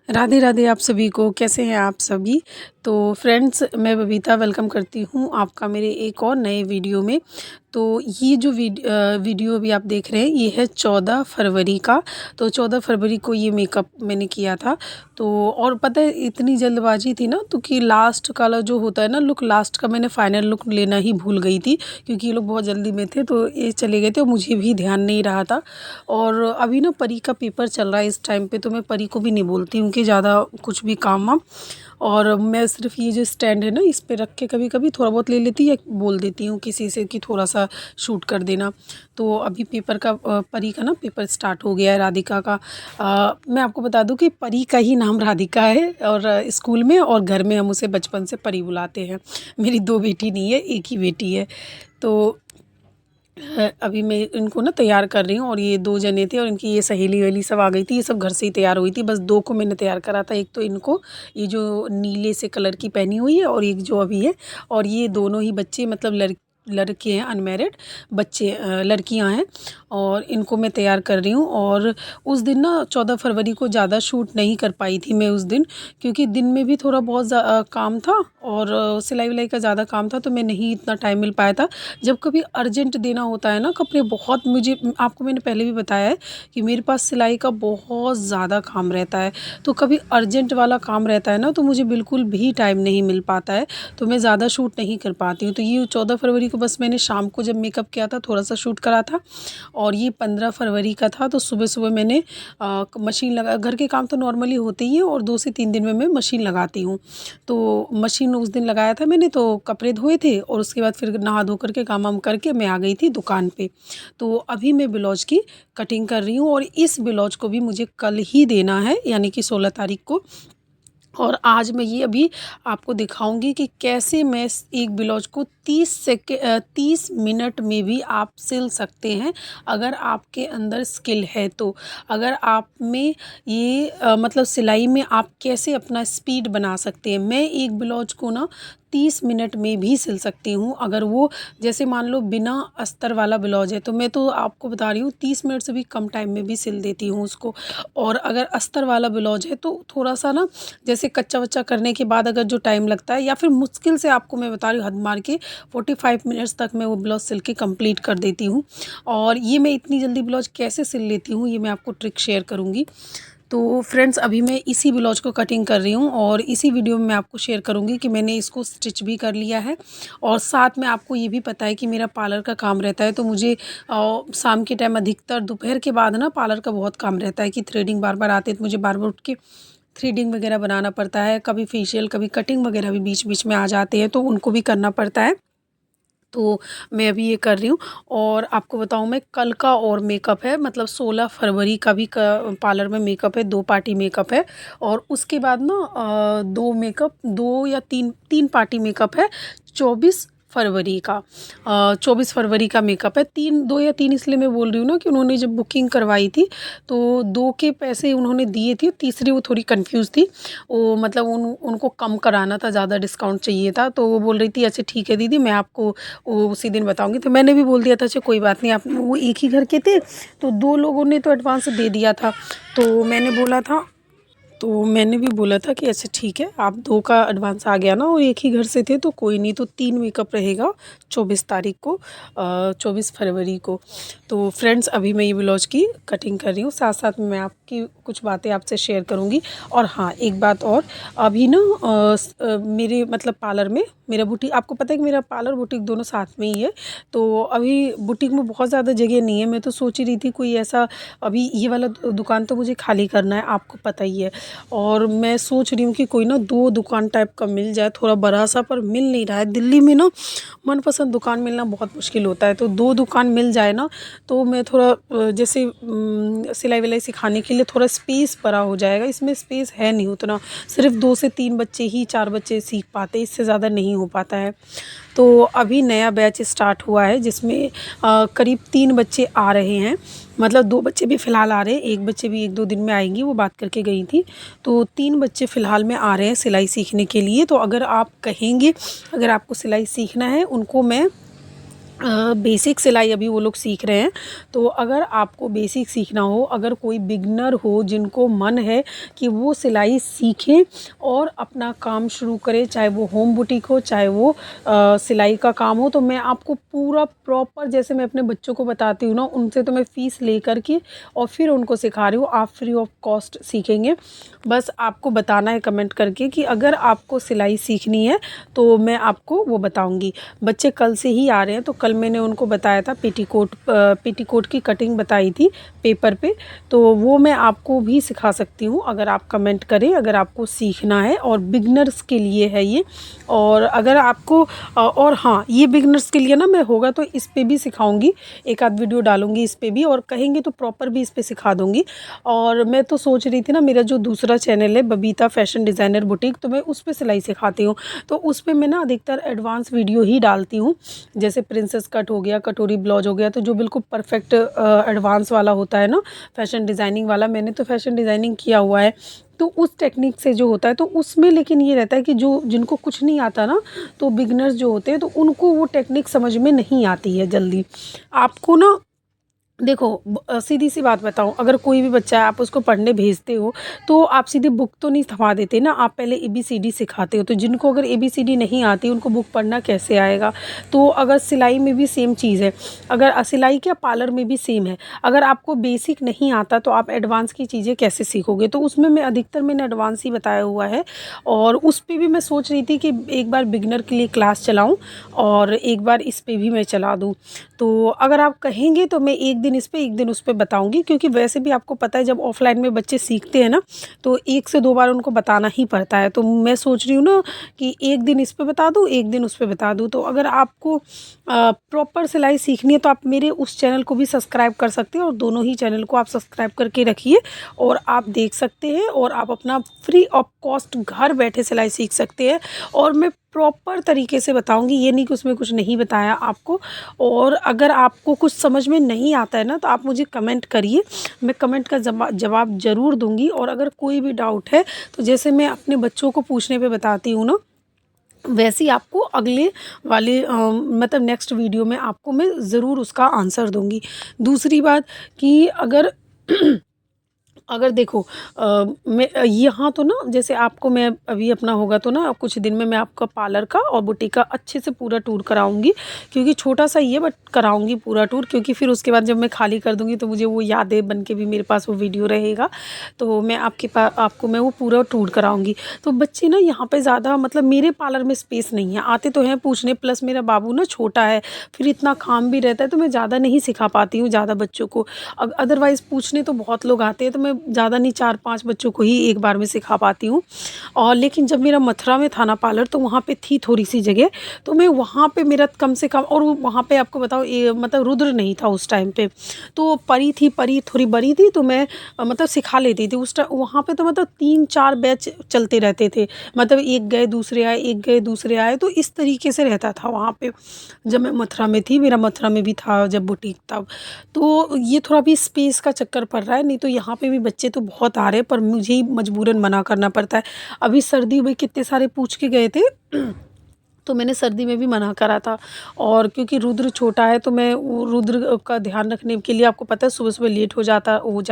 राधे राधे आप सभी को। कैसे हैं आप सभी। तो फ्रेंड्स, मैं बबीता वेलकम करती हूँ आपका मेरे एक और नए वीडियो में। तो ये जो वीडियो अभी आप देख रहे हैं ये है 14 फरवरी का। तो 14 फरवरी को ये मेकअप मैंने किया था। तो और पता है इतनी जल्दबाजी थी ना, तो कि लास्ट का जो होता है ना लुक, लास्ट का मैंने फाइनल लुक लेना ही भूल गई थी, क्योंकि ये लोग बहुत जल्दी में थे तो ये चले गए थे और मुझे भी ध्यान नहीं रहा था। और अभी ना परी का पेपर चल रहा है इस टाइम पे, तो मैं परी को भी नहीं बोलती हूँ कि ज़्यादा कुछ भी काम वाम। और मैं सिर्फ ये जो स्टैंड है ना इस पे रख के कभी कभी थोड़ा बहुत ले लेती या बोल देती हूँ किसी से कि थोड़ा सा शूट कर देना। तो अभी पेपर का परी का ना पेपर स्टार्ट हो गया है, राधिका का। मैं आपको बता दूं कि परी का ही नाम राधिका है, और स्कूल में और घर में हम उसे बचपन से परी बुलाते हैं। मेरी दो बेटी नहीं है, एक ही बेटी है। तो अभी मैं इनको ना तैयार कर रही हूँ, और ये दो जने थे और इनकी ये सहेली वहेली सब आ गई थी। ये सब घर से ही तैयार हुई थी, बस दो को मैंने तैयार करा था। एक तो इनको ये जो नीले से कलर की पहनी हुई है, और एक जो अभी है। और ये दोनों ही बच्चे मतलब लड़के हैं, अनमैरिड बच्चे, लड़कियां हैं। और इनको मैं तैयार कर रही हूँ। और उस दिन ना 14 फरवरी को ज़्यादा शूट नहीं कर पाई थी मैं उस दिन, क्योंकि दिन में भी थोड़ा बहुत काम था, और सिलाई विलाई का ज़्यादा काम था, तो मैं नहीं इतना टाइम मिल पाया था। जब कभी अर्जेंट देना होता है ना कपड़े, बहुत मुझे आपको मैंने पहले भी बताया है कि मेरे पास सिलाई का बहुत ज़्यादा काम रहता है। तो कभी अर्जेंट वाला काम रहता है ना, तो मुझे बिल्कुल भी टाइम नहीं मिल पाता है, तो मैं ज़्यादा शूट नहीं कर पाती हूँ। तो ये 14 फरवरी को बस मैंने शाम को जब मेकअप किया था थोड़ा सा शूट करा था। और ये 15 फरवरी का था, तो सुबह सुबह मैंने मशीन लगा। घर के काम तो नॉर्मली होते ही हैं, और 2 से 3 दिन में मैं मशीन लगाती हूँ। तो मशीन उस दिन लगाया था मैंने, तो कपड़े धोए थे और उसके बाद फिर नहा धो करके काम वाम करके मैं आ गई थी दुकान पे। तो अभी मैं ब्लाउज की कटिंग कर रही हूँ, और इस ब्लाउज को भी मुझे कल ही देना है, यानी कि 16 तारीख को। और आज मैं ये अभी आपको दिखाऊंगी कि कैसे मैं एक ब्लाउज को 30 मिनट में भी आप सिल सकते हैं, अगर आपके अंदर स्किल है तो। अगर आप में ये मतलब सिलाई में आप कैसे अपना स्पीड बना सकते हैं। मैं एक ब्लाउज को ना 30 मिनट में भी सिल सकती हूँ। अगर वो जैसे मान लो बिना अस्तर वाला ब्लाउज है, तो मैं तो आपको बता रही हूँ 30 मिनट से भी कम टाइम में भी सिल देती हूँ उसको। और अगर अस्तर वाला ब्लाउज है तो थोड़ा सा ना, जैसे कच्चा वच्चा करने के बाद अगर जो टाइम लगता है, या फिर मुश्किल से आपको मैं बता रही हूँ हद मार के 45 मिनट्स तक मैं वो ब्लाउज सिल के कंप्लीट कर देती हूँ। और ये मैं इतनी जल्दी ब्लाउज कैसे सिल लेती हूँ ये मैं आपको ट्रिक शेयर करूँगी। तो फ्रेंड्स, अभी मैं इसी ब्लाउज को कटिंग कर रही हूँ, और इसी वीडियो में मैं आपको शेयर करूँगी कि मैंने इसको स्टिच भी कर लिया है। और साथ में आपको ये भी पता है कि मेरा पार्लर का काम रहता है, तो मुझे शाम के टाइम अधिकतर दोपहर के बाद ना पार्लर का बहुत काम रहता है कि थ्रेडिंग बार बार आते हैं, तो मुझे बार बार उठ के थ्रेडिंग वगैरह बनाना पड़ता है। कभी फेशियल, कभी कटिंग वगैरह भी बीच बीच में आ जाते हैं, तो उनको भी करना पड़ता है। तो मैं अभी ये कर रही हूँ। और आपको बताऊँ, मैं कल का और मेकअप है, मतलब 16 फरवरी का भी पार्लर में मेकअप है, 2 पार्टी मेकअप है। और उसके बाद ना 2 या 3 पार्टी मेकअप है 24 फरवरी का। 24 फरवरी का मेकअप है। 2 या 3 इसलिए मैं बोल रही हूँ ना कि उन्होंने जब बुकिंग करवाई थी तो 2 के पैसे उन्होंने दिए थे, तीसरी वो थोड़ी कंफ्यूज थी। वो मतलब उनको कम कराना था, ज़्यादा डिस्काउंट चाहिए था, तो वो बोल रही थी अच्छा ठीक है दीदी, मैं आपको वो उसी दिन बताऊंगी। तो मैंने भी बोल दिया था अच्छा कोई बात नहीं। आप वो एक ही घर के थे, तो 2 लोगों ने तो एडवांस दे दिया था। तो मैंने भी बोला था कि अच्छा ठीक है, आप 2 का एडवांस आ गया ना, और एक ही घर से थे तो कोई नहीं, तो 3 मेकअप रहेगा 24 तारीख को, 24 फरवरी को। तो फ्रेंड्स, अभी मैं ये ब्लाउज की कटिंग कर रही हूँ, साथ साथ में मैं आपकी कुछ बातें आपसे शेयर करूँगी। और हाँ, एक बात और, अभी ना मेरे मतलब पार्लर में, मेरा बुटीक, आपको पता है कि मेरा पार्लर बुटीक दोनों साथ में ही है। तो अभी बुटीक में बहुत ज़्यादा जगह नहीं है। मैं तो सोच ही रही थी कोई ऐसा, अभी ये वाला दुकान तो मुझे खाली करना है, आपको पता ही है। और मैं सोच रही हूँ कि कोई ना 2 दुकान टाइप का मिल जाए, थोड़ा बड़ा सा, पर मिल नहीं रहा है। दिल्ली में ना मनपसंद दुकान मिलना बहुत मुश्किल होता है, तो 2 दुकान मिल जाए ना, तो मैं थोड़ा जैसे सिलाई विलाई सिखाने के लिए थोड़ा स्पेस बड़ा हो जाएगा। इसमें स्पेस है नहीं उतना, सिर्फ 2 से 3 बच्चे ही, 4 बच्चे सीख पाते, इससे ज़्यादा नहीं हो पाता है। तो अभी नया बैच स्टार्ट हुआ है, जिसमें करीब 3 बच्चे आ रहे हैं, मतलब 2 बच्चे भी फ़िलहाल आ रहे हैं, एक बच्चे भी 1-2 दिन में आएंगी, वो बात करके गई थी। तो 3 बच्चे फ़िलहाल में आ रहे हैं सिलाई सीखने के लिए। तो अगर आप कहेंगे, अगर आपको सिलाई सीखना है, उनको मैं बेसिक सिलाई अभी वो लोग सीख रहे हैं। तो अगर आपको बेसिक सीखना हो, अगर कोई बिगनर हो जिनको मन है कि वो सिलाई सीखें और अपना काम शुरू करें, चाहे वो होम बुटीक हो, चाहे वो सिलाई का काम हो, तो मैं आपको पूरा प्रॉपर, जैसे मैं अपने बच्चों को बताती हूँ ना, उनसे तो मैं फ़ीस लेकर के और फिर उनको सिखा रही हूँ। आप फ्री ऑफ कॉस्ट सीखेंगे। बस आपको बताना है कमेंट करके कि अगर आपको सिलाई सीखनी है तो मैं आपको वो बताऊँगी। बच्चे कल से ही आ रहे हैं, तो कल मैंने उनको बताया था पेटीकोट की कटिंग बताई थी पेपर पे, तो वो मैं आपको भी सिखा सकती हूँ अगर आप कमेंट करें, अगर आपको सीखना है। और बिगनर्स के लिए है ये। और अगर आपको और हाँ, ये बिगनर्स के लिए ना मैं होगा तो इस पे भी सिखाऊंगी, एक आध वीडियो डालूंगी इस पे भी, और कहेंगे तो प्रॉपर भी इस पे सिखा दूंगी। और मैं तो सोच रही थी ना, मेरा जो दूसरा चैनल है बबीता फैशन डिज़ाइनर बुटीक, तो मैं उस पे सिलाई सिखाती हूँ। तो उस पे मैं ना अधिकतर एडवांस वीडियो ही डालती हूँ, जैसे प्रिंसेस कट हो गया, कटोरी ब्लाउज हो गया, तो जो बिल्कुल परफेक्ट एडवांस वाला होता है ना, फैशन डिज़ाइनिंग वाला। मैंने तो फैशन डिज़ाइनिंग किया हुआ है, तो उस टेक्निक से जो होता है तो उसमें, लेकिन ये रहता है कि जो जिनको कुछ नहीं आता ना, तो बिगनर्स जो होते हैं तो उनको वो टेक्निक समझ में नहीं आती है जल्दी। आपको ना देखो, सीधी सी बात बताऊँ, अगर कोई भी बच्चा है आप उसको पढ़ने भेजते हो, तो आप सीधे बुक तो नहीं थमा देते ना, आप पहले ABCD सिखाते हो। तो जिनको अगर ABCD नहीं आती, उनको बुक पढ़ना कैसे आएगा? तो अगर सिलाई में भी सेम चीज़ है, अगर सिलाई क्या, पार्लर में भी सेम है। अगर आपको बेसिक नहीं आता तो आप एडवांस की चीज़ें कैसे सीखोगे? तो उसमें मैं अधिकतर मैंने एडवांस ही बताया हुआ है। और उस पे भी मैं सोच रही थी कि एक बार बिगिनर के लिए क्लास चलाऊँ और एक बार इस पे भी मैं चला दूँ। तो अगर आप कहेंगे तो मैं एक दिन इस पे, एक दिन उस पे बताऊँगी, क्योंकि वैसे भी आपको पता है जब ऑफ़लाइन में बच्चे सीखते हैं ना, तो 1 से 2 बार उनको बताना ही पड़ता है। तो मैं सोच रही हूँ ना कि एक दिन इस पे बता दूँ, एक दिन उस पे बता दूँ। तो अगर आपको प्रॉपर सिलाई सीखनी है तो आप मेरे उस चैनल को भी सब्सक्राइब कर सकते हैं, और दोनों ही चैनल को आप सब्सक्राइब करके रखिए और आप देख सकते हैं, और आप अपना फ्री ऑफ कॉस्ट घर बैठे सिलाई सीख सकते हैं। और मैं प्रॉपर तरीके से बताऊँगी, ये नहीं कि उसमें कुछ नहीं बताया आपको। और अगर आपको कुछ समझ में नहीं आता है ना, तो आप मुझे कमेंट करिए, मैं कमेंट का जवाब ज़रूर दूँगी। और अगर कोई भी डाउट है, तो जैसे मैं अपने बच्चों को पूछने पे बताती हूँ ना, वैसे ही आपको अगले वाले मतलब नेक्स्ट वीडियो में आपको मैं ज़रूर उसका आंसर दूँगी। दूसरी बात कि अगर अगर देखो, मैं यहाँ तो ना, जैसे आपको मैं अभी अपना होगा तो ना कुछ दिन में मैं आपका पार्लर का और बुटीक का अच्छे से पूरा टूर कराऊंगी, क्योंकि छोटा सा ही है बट कराऊंगी पूरा टूर, क्योंकि फिर उसके बाद जब मैं खाली कर दूंगी तो मुझे वो यादें बन के भी मेरे पास वो वीडियो रहेगा। तो मैं आपके पास आपको मैं वो पूरा टूर कराऊंगी। तो बच्चे ना यहाँ पे ज़्यादा, मतलब मेरे पार्लर में स्पेस नहीं है, आते तो हैं पूछने, प्लस मेरा बाबू ना छोटा है, फिर इतना काम भी रहता है, तो मैं ज़्यादा नहीं सिखा पाती हूँ ज़्यादा बच्चों को। अदरवाइज़ पूछने तो बहुत लोग आते हैं, तो मैं ज़्यादा नहीं 4-5 बच्चों को ही एक बार में सिखा पाती हूँ। और लेकिन जब मेरा मथुरा में था ना पार्लर, तो वहाँ पे थी थोड़ी-सी जगह, तो मैं वहाँ पे मेरा कम से कम, और वहाँ पे आपको बताऊँ मतलब रुद्र नहीं था उस टाइम पे, तो परी थी, परी थोड़ी बड़ी थी, तो मैं मतलब सिखा लेती थी उस टाइम वहाँ पे। तो मतलब 3-4 बैच चलते रहते थे, मतलब एक गए दूसरे आए, एक गए दूसरे आए, तो इस तरीके से रहता था वहाँ पे जब मैं मथुरा में थी। मेरा मथुरा में भी था जब बुटीक तब। तो ये थोड़ा भी स्पेस का चक्कर पड़ रहा है, नहीं तो यहाँ पे भी बच्चे तो बहुत आ रहे हैं, पर मुझे ही मजबूरन मना करना पड़ता है। अभी सर्दी में कितने सारे पूछ के गए थे तो मैंने सर्दी में भी मना करा था। और क्योंकि रुद्र छोटा है, तो मैं वो रुद्र का ध्यान रखने के लिए, आपको पता है सुबह-सुबह लेट हो जा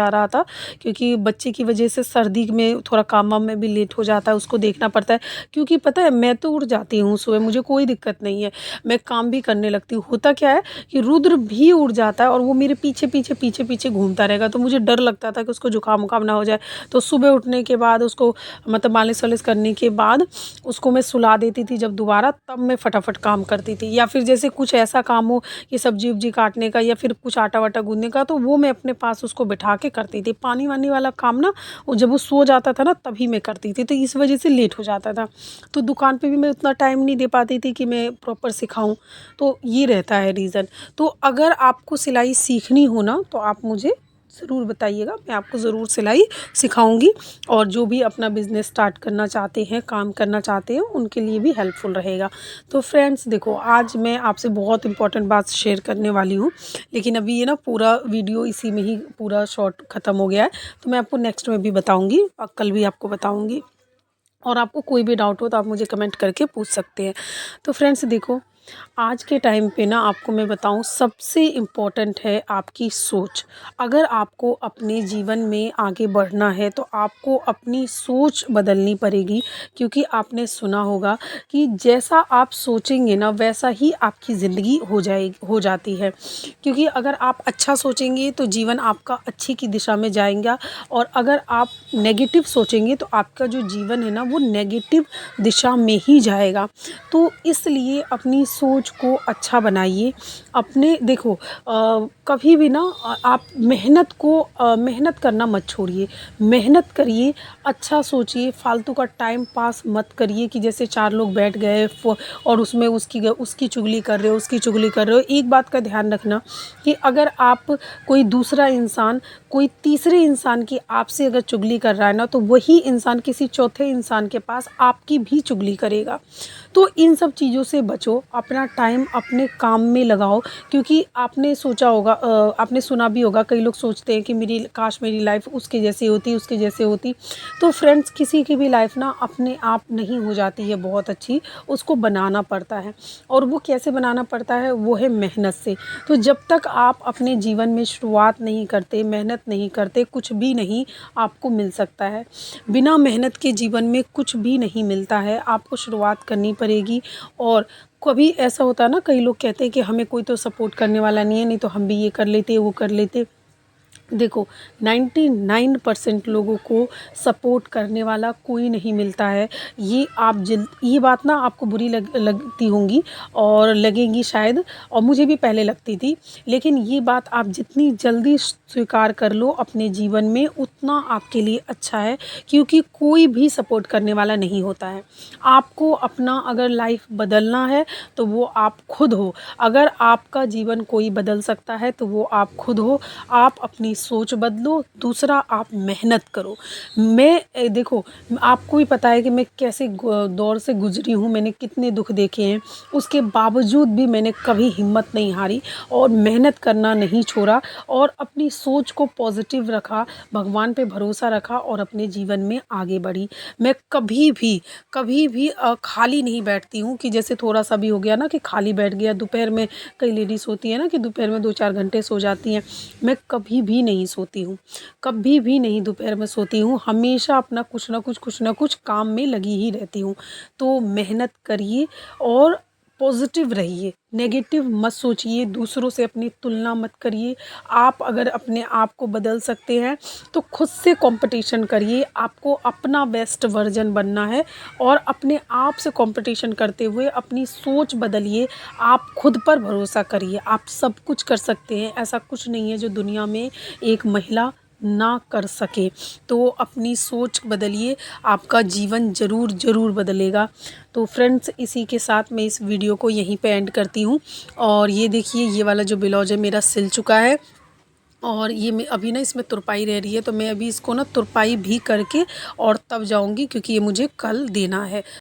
रहा था, क्योंकि बच्चे की वजह से सर्दी में थोड़ा काम वाम में भी लेट हो जाता है, उसको देखना पड़ता है। क्योंकि पता है मैं तो उठ जाती हूँ सुबह, मुझे कोई दिक्कत नहीं है, मैं काम भी करने लगती हूँ। होता क्या है कि रुद्र भी उठ जाता है और वो मेरे पीछे-पीछे घूमता रहेगा, तो मुझे डर लगता था कि उसको जुकाम-वुकाम ना हो जाए। तो सुबह उठने के बाद उसको मतलब मालिश-वालिश करने के बाद उसको मैं सुला देती थी जब दोबारा, तब मैं फटाफट काम करती थी। या फिर जैसे कुछ ऐसा काम हो कि सब्जी-वब्जी काटने का या फिर कुछ आटा-वाटा गूँथने का, तो वो मैं अपने पास उसको बिठा के करती थी। पानी-वानी वाला काम ना, वो जब वो सो जाता था ना तभी मैं करती थी, तो इस वजह से लेट हो जाता था। तो दुकान पे भी मैं उतना टाइम नहीं दे पाती थी कि मैं प्रॉपर सिखाऊँ, तो ये रहता है रीज़न। तो अगर आपको सिलाई सीखनी हो ना, तो आप मुझे ज़रूर बताइएगा, मैं आपको ज़रूर सिलाई सिखाऊँगी। और जो भी अपना बिज़नेस स्टार्ट करना चाहते हैं, काम करना चाहते हैं, उनके लिए भी हेल्पफुल रहेगा। तो फ्रेंड्स देखो, आज मैं आपसे बहुत इम्पोर्टेंट बात शेयर करने वाली हूँ, लेकिन अभी ये ना पूरा वीडियो इसी में ही पूरा शॉर्ट ख़त्म हो गया है, तो मैं आपको नेक्स्ट में भी बताऊँगी और कल भी आपको बताऊँगी। और आपको कोई भी डाउट हो तो आप मुझे कमेंट करके पूछ सकते हैं। तो फ्रेंड्स देखो, आज के टाइम पे ना आपको मैं बताऊँ सबसे इम्पोर्टेंट है आपकी सोच। अगर आपको अपने जीवन में आगे बढ़ना है तो आपको अपनी सोच बदलनी पड़ेगी, क्योंकि आपने सुना होगा कि जैसा आप सोचेंगे ना वैसा ही आपकी ज़िंदगी हो जाती है। क्योंकि अगर आप अच्छा सोचेंगे तो जीवन आपका अच्छी की दिशा में जाएगा, और अगर आप नेगेटिव सोचेंगे तो आपका जो जीवन है ना वो नेगेटिव दिशा में ही जाएगा। तो इसलिए अपनी सोच को अच्छा बनाइए। अपने देखो कभी भी ना आप मेहनत करना मत छोड़िए। मेहनत करिए, अच्छा सोचिए, फालतू का टाइम पास मत करिए कि जैसे 4 लोग बैठ गए और उसमें उसकी चुगली कर रहे हो, उसकी चुगली कर रहे हो। एक बात का ध्यान रखना कि अगर आप कोई दूसरा इंसान कोई तीसरे इंसान की आपसे अगर चुगली कर रहा है ना, तो वही इंसान किसी चौथे इंसान के पास आपकी भी चुगली करेगा। तो इन सब चीज़ों से बचो, अपना टाइम अपने काम में लगाओ। क्योंकि आपने सोचा होगा, आपने सुना भी होगा, कई लोग सोचते हैं कि मेरी लाइफ उसके जैसी होती, उसके जैसे होती। तो फ्रेंड्स, किसी की भी लाइफ ना अपने आप नहीं हो जाती है बहुत अच्छी, उसको बनाना पड़ता है। और वो कैसे बनाना पड़ता है? वो है मेहनत से। तो जब तक आप अपने जीवन में शुरुआत नहीं करते, मेहनत नहीं करते, कुछ भी नहीं आपको मिल सकता है। बिना मेहनत के जीवन में कुछ भी नहीं मिलता है, आपको शुरुआत करनी पड़ेगी। और कभी ऐसा होता है ना, कई लोग कहते हैं कि हमें कोई तो सपोर्ट करने वाला नहीं है, नहीं तो हम भी ये कर लेते, वो कर लेते। देखो, 99% लोगों को सपोर्ट करने वाला कोई नहीं मिलता है। ये बात ना आपको बुरी लगती होंगी और लगेंगी शायद, और मुझे भी पहले लगती थी। लेकिन ये बात आप जितनी जल्दी स्वीकार कर लो अपने जीवन में, उतना आपके लिए अच्छा है। क्योंकि कोई भी सपोर्ट करने वाला नहीं होता है। आपको अपना अगर लाइफ बदलना है तो वो आप खुद हो। अगर आपका जीवन कोई बदल सकता है तो वो आप खुद हो। आप अपनी सोच बदलो, दूसरा आप मेहनत करो। देखो, आपको भी पता है कि मैं कैसे दौर से गुजरी हूँ, मैंने कितने दुख देखे हैं। उसके बावजूद भी मैंने कभी हिम्मत नहीं हारी और मेहनत करना नहीं छोड़ा, और अपनी सोच को पॉजिटिव रखा, भगवान पे भरोसा रखा और अपने जीवन में आगे बढ़ी। मैं कभी भी खाली नहीं बैठती हूँ कि जैसे थोड़ा सा भी हो गया ना कि खाली बैठ गया। दोपहर में कई लेडीज़ होती है ना कि दोपहर में 2-4 घंटे सो जाती हैं। मैं कभी भी नहीं सोती हूँ, कभी भी नहीं दोपहर में सोती हूँ। हमेशा अपना कुछ ना कुछ काम में लगी ही रहती हूँ। तो मेहनत करिए और पॉजिटिव रहिए, नेगेटिव मत सोचिए, दूसरों से अपनी तुलना मत करिए। आप अगर अपने आप को बदल सकते हैं तो खुद से कंपटीशन करिए। आपको अपना बेस्ट वर्जन बनना है, और अपने आप से कंपटीशन करते हुए अपनी सोच बदलिए। आप खुद पर भरोसा करिए, आप सब कुछ कर सकते हैं। ऐसा कुछ नहीं है जो दुनिया में एक महिला ना कर सके। तो अपनी सोच बदलिए, आपका जीवन ज़रूर बदलेगा। तो फ्रेंड्स, इसी के साथ मैं इस वीडियो को यहीं पे एंड करती हूँ। और ये देखिए, ये वाला जो ब्लाउज है मेरा सिल चुका है, और ये मैं अभी ना इसमें तुरपाई रह रही है, तो मैं अभी इसको ना तुरपाई भी करके और तब जाऊँगी, क्योंकि ये मुझे कल देना है।